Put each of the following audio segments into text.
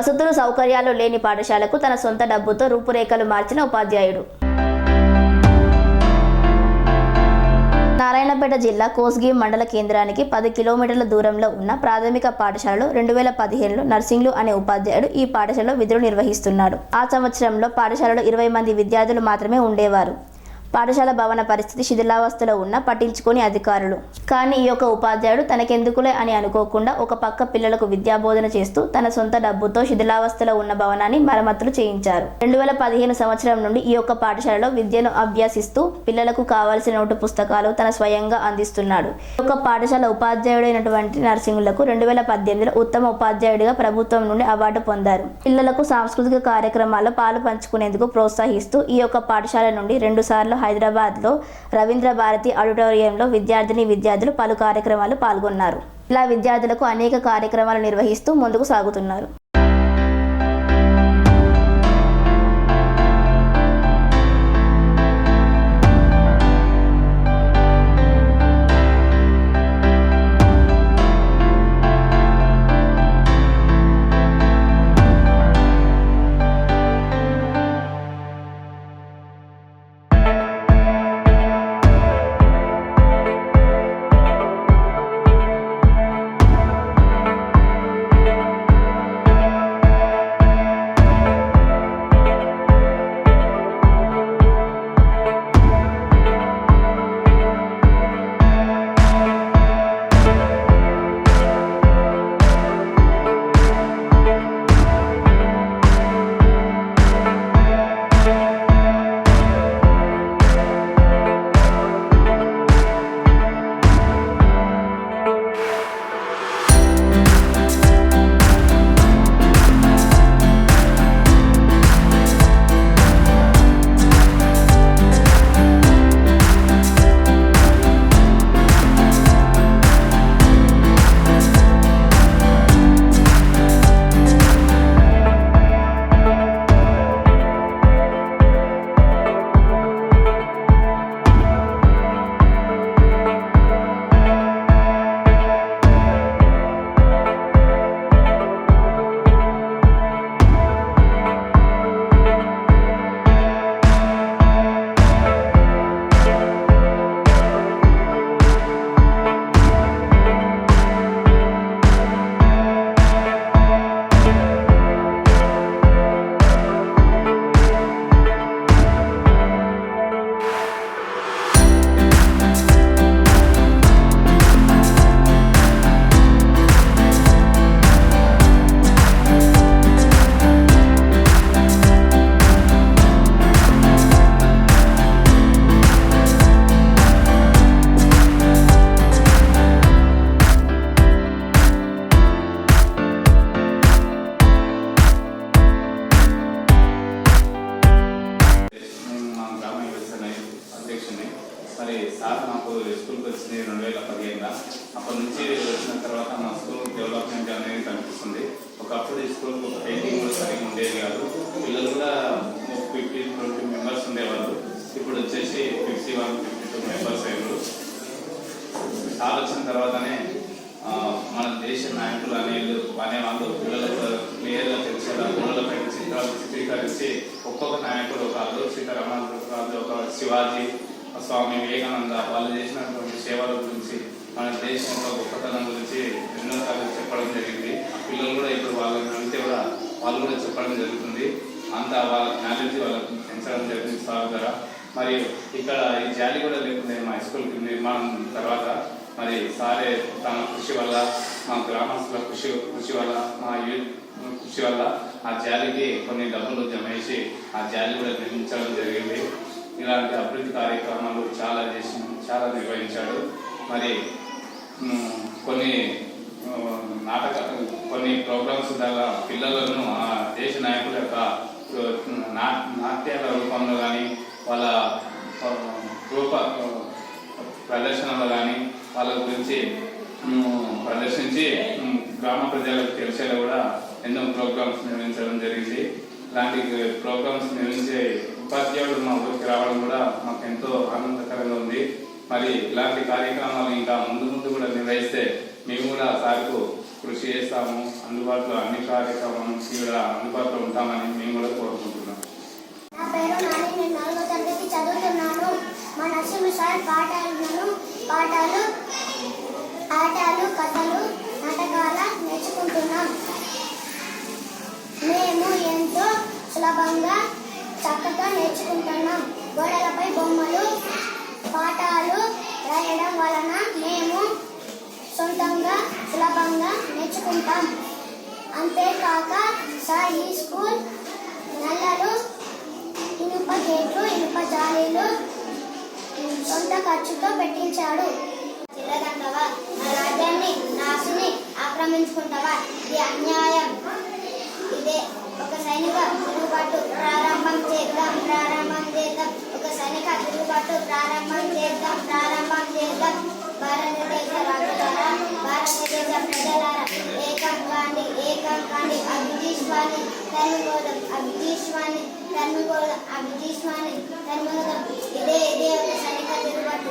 వసతులు సౌకర్యాలు లేని పాఠశాలకు తన సొంత డబ్బుతో రూపురేఖలు మార్చిన ఉపాధ్యాయుడు. నారాయణపేట జిల్లా కోస్గి మండల కేంద్రానికి 10 కిలోమీటర్ల దూరంలో ఉన్న ప్రాథమిక పాఠశాలలో 2015లో నర్సింగ్లు అనే ఉపాధ్యాయుడు ఈ పాఠశాలలో విధులు నిర్వహిస్తున్నాడు. ఆ సంవత్సరంలో పాఠశాలలో 20 మంది విద్యార్థులు మాత్రమే ఉండేవారు. పాఠశాల భవన పరిస్థితి శిథిలావస్థలో ఉన్న పట్టించుకొని అధికారులు. కానీ ఈ యొక్క ఉపాధ్యాయుడు తనకెందుకులే అని అనుకోకుండా ఒక పక్క పిల్లలకు విద్యాబోధన చేస్తూ తన సొంత డబ్బుతో శిథిలావస్థలో ఉన్న భవనాన్ని మరమ్మతులు చేయించారు. 2015 సంవత్సరం నుండి ఈ యొక్క పాఠశాలలో విద్యను అభ్యసిస్తూ పిల్లలకు కావాల్సిన నోటు పుస్తకాలు తన స్వయంగా అందిస్తున్నాడు. ఈ యొక్క పాఠశాల ఉపాధ్యాయుడైనటువంటి నర్సింగులకు 2018లో ఉత్తమ ఉపాధ్యాయుడిగా ప్రభుత్వం నుండి అవార్డు పొందారు. పిల్లలకు సాంస్కృతిక కార్యక్రమాల్లో పాలు పంచుకునేందుకు ప్రోత్సహిస్తూ ఈ యొక్క పాఠశాల నుండి 2 సార్లు హైదరాబాద్లో రవీంద్ర భారతి ఆడిటోరియంలో విద్యార్థులు పలు కార్యక్రమాలు పాల్గొన్నారు. ఇలా విద్యార్థులకు అనేక కార్యక్రమాలు నిర్వహిస్తూ ముందుకు సాగుతున్నారు. మరి సార్ నాకు స్కూల్కి వచ్చింది 2015లో. అప్పటి నుంచి వచ్చిన తర్వాత మా స్కూల్ డెవలప్మెంట్ అనేది కనిపిస్తుంది. ఒకప్పుడు ఈ స్కూల్ పెయింటింగ్ కూడా సరిగ్గా ఉండేది కాదు. పిల్లలు కూడా 15-20 మెంబర్స్ ఉండేవాళ్ళు. ఇప్పుడు వచ్చేసి 51-52 మెంబర్స్ అయ్యారు. సార్ వచ్చిన తర్వాతనే మన దేశ నాయకులు అనేవాళ్ళు పిల్లలకు క్లియర్గా తెలిసేలా పిల్లలపై చిత్రాలు చిత్రీకరించి ఒక్కొక్క నాయకుడు ఒక అల్లూరి సీతారామరాజు, ఒక శివాజీ, స్వామి వివేకానంద వాళ్ళు చేసినటువంటి సేవల గురించి మన దేశంలో గొప్పతనం గురించి ఎన్నోసార్లు చెప్పడం జరిగింది. పిల్లలు కూడా ఇప్పుడు వాళ్ళని అడిగితే కూడా వాళ్ళు కూడా చెప్పడం జరుగుతుంది. అంతా వాళ్ళ నాలెడ్జ్ వాళ్ళకి పెంచడం జరిగింది సార్ ద్వారా. మరి ఇక్కడ ఈ జాలి కూడా లేకుండా మా స్కూల్కి నిర్మాణం తర్వాత మరి సారే తన కృషి వల్ల, మా గ్రామస్తుల కృషి వల్ల, మా యూత్ కృషి వల్ల ఆ జాలికి కొన్ని డబ్బులు జమ చేసి ఆ జాలి కూడా నిర్మించడం జరిగింది. ఇలాంటి అభివృద్ధి కార్యక్రమాలు చాలా నిర్వహించాడు. మరి కొన్ని ప్రోగ్రామ్స్ ద్వారా పిల్లలను ఆ దేశ నాయకుల యొక్క నాట్యాల రూపంలో కానీ వాళ్ళ ప్రదర్శనలో కానీ వాళ్ళ గురించి ప్రదర్శించి గ్రామ ప్రజలకు తెలిసేలా కూడా ఎన్నో ప్రోగ్రామ్స్ నిర్వహించడం జరిగింది. ఇలాంటి ప్రోగ్రామ్స్ నిర్వహించే ఉపాధ్యాయుడు మా ఊరికి రావడం కూడా మాకు ఎంతో ఆనందకరంగా ఉంది. మరి ఇలాంటి కార్యక్రమాలు ఇంకా ముందు కూడా నిర్వహిస్తే మేము కూడా సార్కు కృషి చేస్తాము. అందుబాటులో అన్ని కార్యక్రమాలు కూడా అందుబాటులో ఉంటామని మేము కూడా కోరుకుంటున్నాం. నా పేరు నాని, నేను 4వ తరగతి చదువుతున్నాను. మా నరసింహ సార్ పాఠాలు, ఆటలు, కథలు, నాటకాల నేర్చుకుంటున్నాం. మేము ఎంతో సులభంగా చక్కగా నేర్చుకుంటున్నాం. గోడలపై బొమ్మలు, పాఠాలు రాయడం వలన మేము సొంతంగా సులభంగా నేర్చుకుంటాం. అంతేకాక సార్ ఈ స్కూల్ నల్లలు, ఇనుప గేట్లు, ఇనుప జాలీలు సొంత ఖర్చుతో పెట్టించాడు. చిల్లదండవా, నా రాజ్యాన్ని, నా ఆశని ఆక్రమించుకుంటావా? ఇది అన్యాయం. ఇదే ఒక సైనిక తిరుగుబాటు ప్రారంభం చేద్దాం. ఒక సైనిక తిరుగుబాటు ప్రారంభం చేద్దాం. భారతదేశ రాజులారా, భారతదేశ ప్రజలారా, ఏకం కాండి. అభిజీష్వాన్ని తరుముదాం. ఇదే ఒక సైనిక తిరుగుబాటు.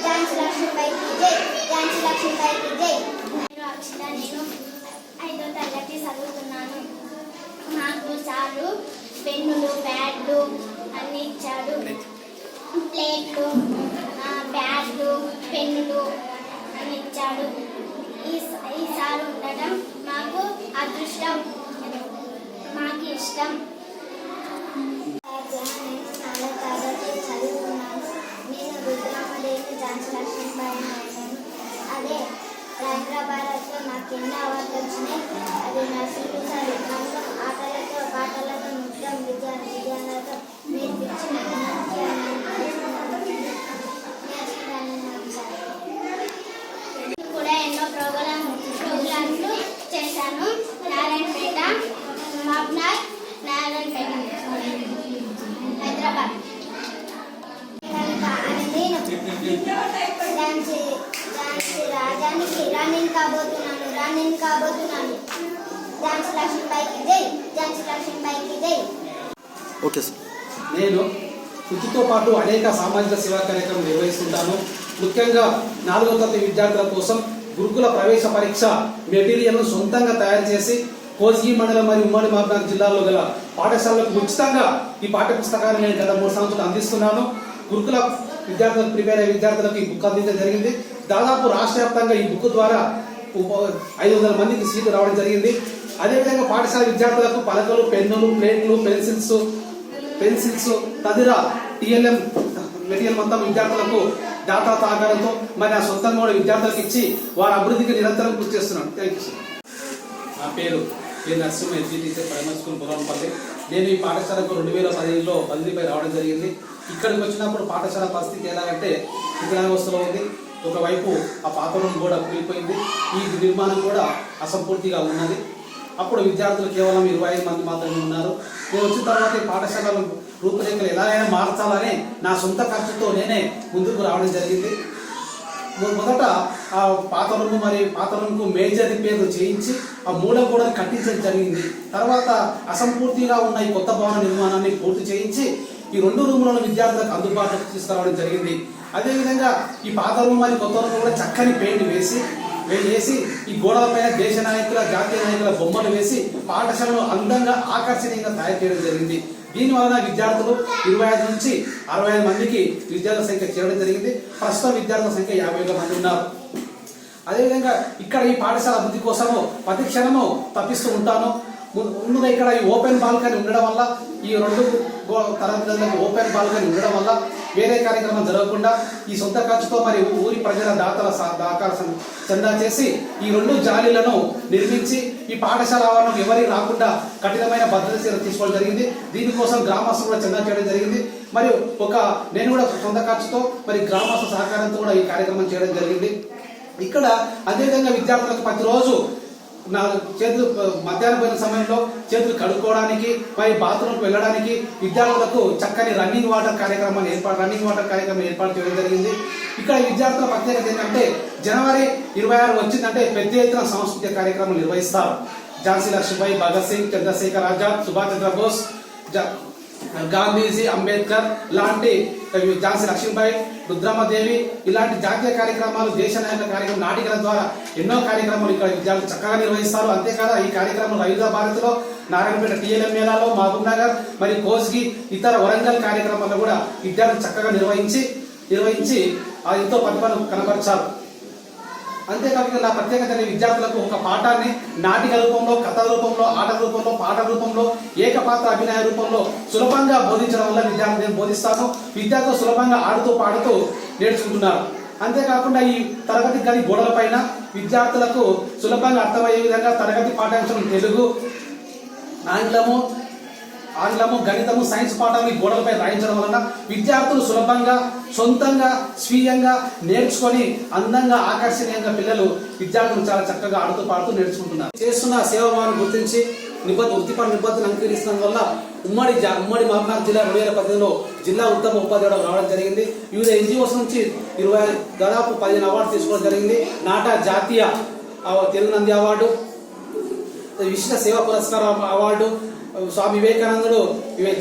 ఝాన్సీ లక్ష్మీబాయికి జై. నేను అక్షర, నేను 5వ తరగతి చదువుతున్నాను. మాకు సారు పెన్నులు, ప్యాడ్లు అన్నీ ఇచ్చాడు. ప్లేట్లు, బ్యాగ్లు, పెన్నులు అన్నీ ఇచ్చాడు. ఈ సారు ఉండడం మాకు అదృష్టం, మాకు ఇష్టం. నేను 4వ తరగతి చదువుతున్నాను. నేను రుద్రామదేవి ఝాన్సీ లక్ష్మీబాయి అయ్యాను. అదే హైదరాబాద్లో నాకు ఎన్నో అవార్డులు వచ్చినాయి. అది నర్సింగ్ సార్ నన్ను ఆటలతో, పాటలతో, నృత్యం, విద్యాలతో నేర్పించిన కూడా ఎన్నో ప్రోగ్రామ్లు చేశాను. నారాయణపేట, మహబూబ్నగర్, హైదరాబాద్. రాజానికి రన్నింగ్ కాబోతున్నాను. ఝాన్సీ లక్ష్మీబాయికి జై. Okay sir. నేను వృత్తితో పాటు అనేక సామాజిక సేవా కార్యక్రమం నిర్వహిస్తుంటాను. ముఖ్యంగా 4వ తరగతి విద్యార్థుల కోసం గురుకుల ప్రవేశ పరీక్ష మెటీరియల్ను సొంతంగా తయారు చేసి కోసిగి మండలం మరియు ఉమ్మడి మహబూబ్నగర్ జిల్లాలో గల పాఠశాలలకు ఉచితంగా ఈ పాఠ్య పుస్తకాన్ని నేను గత 3 సంవత్సరాలు అందిస్తున్నాను. గురుకుల విద్యార్థులకు ప్రిపేర్ అయ్యే విద్యార్థులకు ఈ బుక్ అందించడం జరిగింది. దాదాపు రాష్ట్ర వ్యాప్తంగా ఈ బుక్ ద్వారా 500 మందికి సీట్లు రావడం జరిగింది. అదేవిధంగా పాఠశాల విద్యార్థులకు పలకలు, పెన్నులు, ప్లేట్లు, పెన్సిల్స్ తదితర టీఎల్ఎం మెటీరియల్ మొత్తం విద్యార్థులకు దాతా సహకారంతో మరి నా సొంతంగా కూడా విద్యార్థులకు ఇచ్చి వారి అభివృద్ధికి నిరంతరం కృషి చేస్తున్నాను. Thank you sir. నా పేరు Narasimha, S G teacher, primary school Burrampalli. నేను ఈ పాఠశాలకు 2015లో బదిలీపై రావడం జరిగింది. ఇక్కడికి వచ్చినప్పుడు పాఠశాల పరిస్థితి ఎలాగంటే వికలాంగవస్థలో ఉంది. ఒకవైపు ఆ పాత రూమ్ కూడా కూలిపోయింది. ఈ నిర్మాణం కూడా అసంపూర్తిగా ఉన్నది. అప్పుడు విద్యార్థులు కేవలం 25 మంది మాత్రమే ఉన్నారు. నేను వచ్చిన తర్వాత ఈ పాఠశాలలు రూపురేఖలు ఎలాగైనా మార్చాలని నా సొంత ఖర్చుతో నేనే ముందుకు రావడం జరిగింది. మొదట ఆ పాత రూమ్కు మేజర్ రిపేర్లు చేయించి ఆ మూల కూడా కట్టించడం జరిగింది. తర్వాత అసంపూర్తిగా ఉన్న ఈ కొత్త భవన నిర్మాణాన్ని పూర్తి చేయించి ఈ 2 రూములను విద్యార్థులకు అందుబాటులోకి తీసుకురావడం జరిగింది. అదేవిధంగా ఈ పాత రూమ్ మరియు కొత్త రూమ్ కూడా చక్కని పెయింట్ వేసి ఈ గోడలపైన దేశ నాయకుల, జాతీయ నాయకుల బొమ్మలు వేసి పాఠశాలను అందంగా, ఆకర్షణీయంగా తయారు చేయడం జరిగింది. దీనివలన విద్యార్థులు 25 నుంచి 65 మందికి విద్యార్థుల సంఖ్య చేరడం జరిగింది. ప్రస్తుతం విద్యార్థుల సంఖ్య 51 మంది ఉన్నారు. అదేవిధంగా ఇక్కడ ఈ పాఠశాల అభివృద్ధి కోసము ప్రతి క్షణము తప్పిస్తూ ఉంటాను. ముందుగా ఇక్కడ ఈ ఓపెన్ బాల్కనీ ఉండడం వల్ల, ఈ 2 తరగతులకు ఓపెన్ బాల్కనీ ఉండడం వల్ల వేరే కార్యక్రమం జరగకుండా ఈ సొంత ఖర్చుతో మరి ఊరి ప్రజల దాతల చందా చేసి ఈ 2 జాలీలను నిర్మించి ఈ పాఠశాల ఆవరణకు ఎవరికి రాకుండా కఠినమైన భద్రత చర్యలు తీసుకోవడం జరిగింది. దీనికోసం గ్రామస్తులు కూడా చందా చేయడం జరిగింది. మరియు నేను కూడా సొంత ఖర్చుతో మరి గ్రామస్తుల సహకారంతో కూడా ఈ కార్యక్రమం చేయడం జరిగింది. ఇక్కడ అదేవిధంగా విద్యార్థులకు ప్రతిరోజు నా చేతులు మధ్యాహ్నం పోయిన సమయంలో చేతులు కడుక్కోవడానికి మరి బాత్రూమ్కి వెళ్ళడానికి విద్యార్థులకు చక్కని రన్నింగ్ వాటర్ కార్యక్రమాన్ని ఏర్పాటు చేయడం జరిగింది. ఇక్కడ విద్యార్థుల ప్రత్యేకత ఏంటంటే జనవరి 26 వచ్చిందంటే పెద్ద ఎత్తున సాంస్కృతిక కార్యక్రమాలు నిర్వహిస్తారు. ఝాన్సీ లక్ష్మీబాయి, భగత్ సింగ్, చంద్రశేఖర్ ఆజాద్, సుభాష్ చంద్రబోస్, గాంధీజీ, అంబేద్కర్ లాంటి, ఝాన్సీ లక్ష్మీబాయి, రుద్రమ్మదేవి ఇలాంటి జాతీయ కార్యక్రమాలు, దేశ నాయకుల కార్యక్రమం, నాటికల ద్వారా ఎన్నో కార్యక్రమాలు ఇక్కడ విద్యార్థులు చక్కగా నిర్వహిస్తారు. అంతేకాదు ఈ కార్యక్రమం రైతుల భారత్లో, నారాయణపేట టీఎల్ఎం మేళాలో, మహబూబ్ నగర్ మరియు కోస్గి, ఇతర వరంగల్ కార్యక్రమాల్లో కూడా విద్యార్థులు చక్కగా నిర్వహించి ఎంతో ప్రతిభను కనబరిచారు. అంతేకాకుండా నా ప్రత్యేకత విద్యార్థులకు ఒక పాఠాన్ని నాటిక రూపంలో, కథల రూపంలో, ఆటల రూపంలో, పాటల రూపంలో, ఏకపాత్ర అభినయ రూపంలో సులభంగా బోధించడం వల్ల విద్యార్థులు నేను బోధిస్తాను. విద్యార్థులు సులభంగా ఆడుతూ పాడుతూ నేర్చుకుంటున్నారు. అంతేకాకుండా ఈ తరగతి గది గోడల పైన విద్యార్థులకు సులభంగా అర్థమయ్యే విధంగా తరగతి పాఠ్యాంశం తెలుగు, ఆంగ్లము, గణితము, సైన్స్ పాఠాలు గోడలపై రాయించడం వలన విద్యార్థులు సులభంగా, సొంతంగా, స్వీయంగా నేర్చుకొని అందంగా, ఆకర్షణీయంగా విద్యార్థులు చాలా చక్కగా ఆడుతూ పాడుతూ నేర్చుకుంటున్నారు. చేస్తున్న సేవాభావాన్ని గుర్తించి వృత్తిపర నిబద్ధతను అంగీకరించడం వల్ల ఉమ్మడి మహబూబ్నగర్ జిల్లా 2018లో జిల్లా ఉత్తమ ఉపాధ్యాయుడు రావడం జరిగింది. వివిధ ఎన్జిఓస్ నుంచి దాదాపు 15 అవార్డు తీసుకోవడం జరిగింది. నాటా జాతీయ తెలుగు నంది అవార్డు, విశిష్ట సేవా పురస్కారం అవార్డు, స్వామి వివేకానందుడు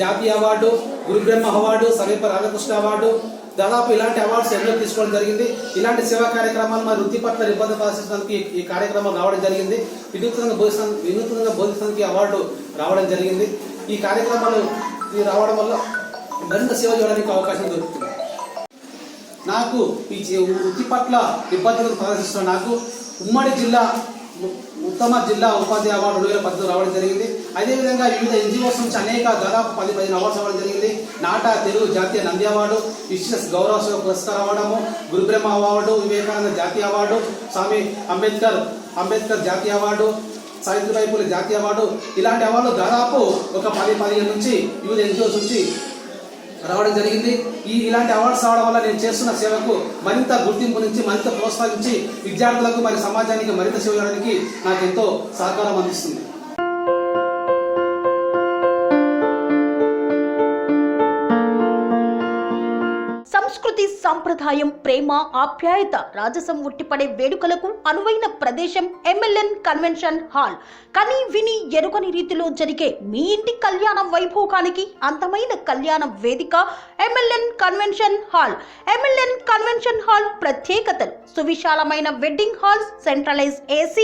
జాతీయ అవార్డు, గురుబ్రహ్మ అవార్డు, సమీప రాధాకృష్ణ అవార్డు, దాదాపు ఇలాంటి అవార్డ్స్ ఎన్నో తీసుకోవడం జరిగింది. ఇలాంటి సేవా కార్యక్రమాలు మరి వృత్తి పట్ల నిబద్ధత ప్రదర్శించడానికి ఈ కార్యక్రమం రావడం జరిగింది. వినూత్నంగా బోధించడానికి అవార్డు రావడం జరిగింది. ఈ కార్యక్రమాలు రావడం వల్ల మరింత సేవ చేయడానికి అవకాశం దొరుకుతుంది. నాకు ఈ వృత్తి పట్ల నిబద్ధతను ప్రదర్శిస్తున్న నాకు ఉమ్మడి జిల్లా ఉత్తమ జిల్లా ఉపాధ్యాయ అవార్డు 2010 రావడం జరిగింది. అదేవిధంగా వివిధ ఎన్జిఓస్ నుంచి దాదాపు 10-15 అవార్డ్స్ రావడం జరిగింది. నాటా తెలుగు జాతీయ నంది అవార్డు, విశిష్ట గౌరవ సేవ పురస్కారం అవ్వడము, గురుబ్రహ్మ అవార్డు, వివేకానంద జాతీయ అవార్డు, స్వామి అంబేద్కర్ జాతీయ అవార్డు, సావిత్రిబాయి పూలే జాతీయ అవార్డు, ఇలాంటి అవార్డులు దాదాపు ఒక 10-15 నుంచి వివిధ ఎన్జిఓస్ నుంచి రావడం జరిగింది. ఇలాంటి అవార్డ్స్ రావడం వల్ల నేను చేస్తున్న సేవకు మరింత గుర్తింపు నుంచి, మరింత ప్రోత్సహించి విద్యార్థులకు మరియు సమాజానికి మరింత సేవ చేయడానికి నాకు ఎంతో సహకారం అందిస్తుంది. సంస్కృతి, సంప్రదాయం, ప్రేమ, ఆప్యాయత, రాజసం ఉట్టిపడే వేడుకలకు అనువైన ప్రదేశం MLN కన్వెన్షన్ హాల్. కని విని ఎరుగని రీతిలో జరిగే మీ ఇంటి కళ్యాణ వైభోగానికి అందమైన కళ్యాణ వేదిక MLN convention hall. MLN convention hall ప్రత్యేకతలు: సువిశాలమైన wedding hall, centralise AC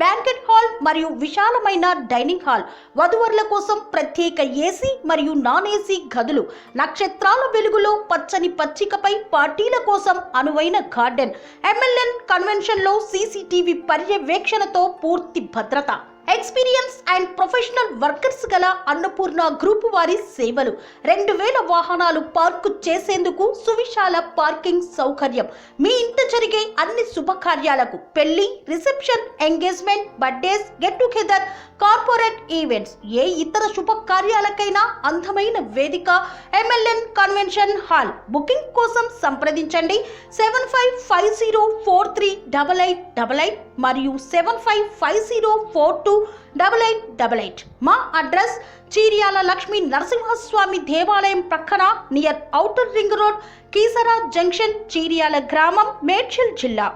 banquet hall మరియు విశాలమైన డైనింగ్ హాల్, వధువరుల కోసం ప్రత్యేక AC మరియు నాన్ AC గదులు, నక్షత్రాల వెలుగులో పచ్చని పచ్చికపై పార్టీల కోసం అనువైన గార్డెన్. MLN కన్వెన్షన్ లో CCTV పర్యవేక్షణతో పూర్తి భద్రత. ఎక్స్పీరియన్స్ అండ్ ప్రొఫెషనల్ వర్కర్స్ గల అన్నపూర్ణ గ్రూప్ వారి సేవలు. 2000 వాహనాలు పార్కు చేసేందుకు సువిశాల పార్కింగ్ సౌకర్యం. మీ ఇంట జరిగే అన్ని శుభకార్యాలకు, పెళ్లి, reception, engagement, birthdays, get together, corporate events, ఏ ఇతర శుభకార్యాలకైనా అందమైన వేదిక MLN కన్వెన్షన్ హాల్. బుకింగ్ కోసం సంప్రదించండి 7550438888 మరియు 7550428888. మా అడ్రస్ చీర్యాల లక్ష్మీ నరసింహస్వామి దేవాలయం ప్రక్కన, near outer ring road, Keesara junction, Cheeryal గ్రామం, మేడ్చల్ జిల్లా.